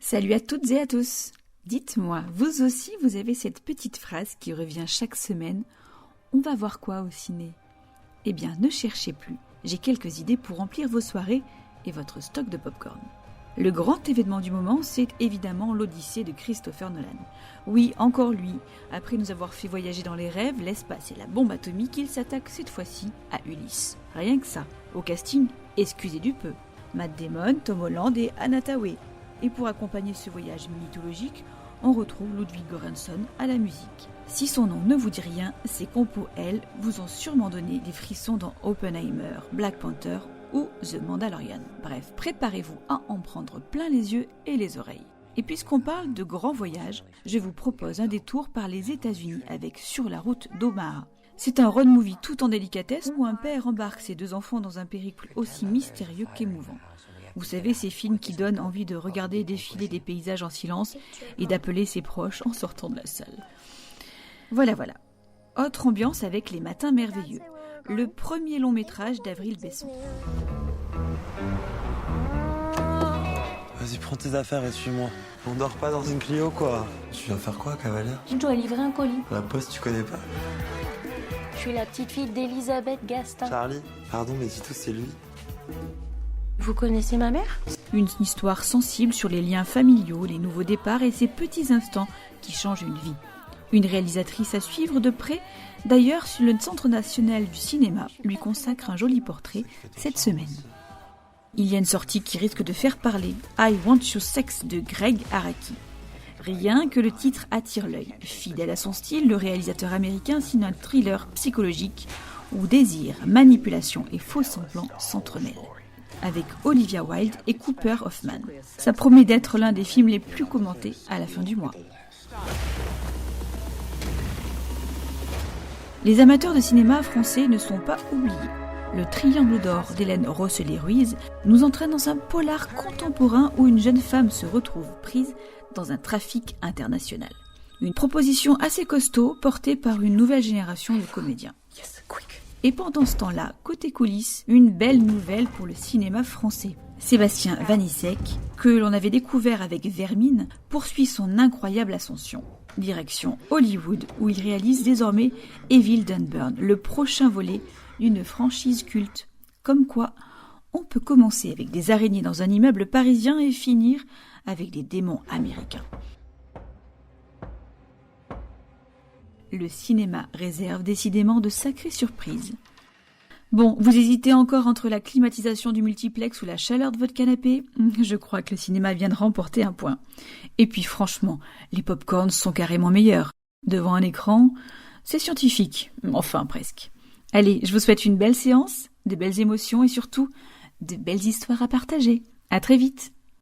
Salut à toutes et à tous. Dites-moi, vous aussi vous avez cette petite phrase qui revient chaque semaine. On va voir quoi au ciné ? Eh bien, ne cherchez plus. J'ai quelques idées pour remplir vos soirées et votre stock de popcorn. Le grand événement du moment, c'est évidemment l'Odyssée de Christopher Nolan. Oui, encore lui. Après nous avoir fait voyager dans les rêves, l'espace et la bombe atomique, il s'attaque cette fois-ci à Ulysse. Rien que ça. Au casting, excusez du peu. Matt Damon, Tom Holland et Anna Thaoué. Et pour accompagner ce voyage mythologique, on retrouve Ludwig Göransson à la musique. Si son nom ne vous dit rien, ses compos, elles, vous ont sûrement donné des frissons dans Oppenheimer, Black Panther ou The Mandalorian. Bref, préparez-vous à en prendre plein les yeux et les oreilles. Et puisqu'on parle de grands voyages, je vous propose un détour par les États-Unis avec Sur la route d'Omaha. C'est un road movie tout en délicatesse où un père embarque ses deux enfants dans un périple aussi mystérieux qu'émouvant. Vous savez, ces films qui donnent envie de regarder défiler des paysages en silence et d'appeler ses proches en sortant de la salle. Voilà. Autre ambiance avec Les Matins Merveilleux, le premier long métrage d'Avril Besson. Vas-y, prends tes affaires et suis-moi. On dort pas dans une Clio, quoi. Tu viens faire quoi, cavalière? Je dois livrer un colis. La poste, tu connais pas? Je suis la petite fille d'Elisabeth Gastin. Charlie? Pardon, mais dis tout, c'est lui. Vous connaissez ma mère? Une histoire sensible sur les liens familiaux, les nouveaux départs et ces petits instants qui changent une vie. Une réalisatrice à suivre de près. D'ailleurs, le Centre national du cinéma lui consacre un joli portrait cette semaine. Il y a une sortie qui risque de faire parler, I Want You Sex de Greg Araki. Rien que le titre attire l'œil. Fidèle à son style, le réalisateur américain signe un thriller psychologique où désir, manipulation et faux semblants s'entremêlent. Avec Olivia Wilde et Cooper Hoffman. Ça promet d'être l'un des films les plus commentés à la fin du mois. Les amateurs de cinéma français ne sont pas oubliés. Le Triangle d'or d'Hélène Rosselier-Ruiz nous entraîne dans un polar contemporain où une jeune femme se retrouve prise dans un trafic international. Une proposition assez costaud portée par une nouvelle génération de comédiens. Et pendant ce temps-là, côté coulisses, une belle nouvelle pour le cinéma français. Sébastien Vanissek, que l'on avait découvert avec Vermine, poursuit son incroyable ascension. Direction Hollywood, où il réalise désormais Evil Dunburn, le prochain volet d'une franchise culte. Comme quoi, on peut commencer avec des araignées dans un immeuble parisien et finir avec des démons américains. Le cinéma réserve décidément de sacrées surprises. Bon, vous hésitez encore entre la climatisation du multiplex ou la chaleur de votre canapé ? Je crois que le cinéma vient de remporter un point. Et puis franchement, les pop-corns sont carrément meilleurs. Devant un écran, c'est scientifique. Enfin, presque. Allez, je vous souhaite une belle séance, de belles émotions et surtout, de belles histoires à partager. À très vite.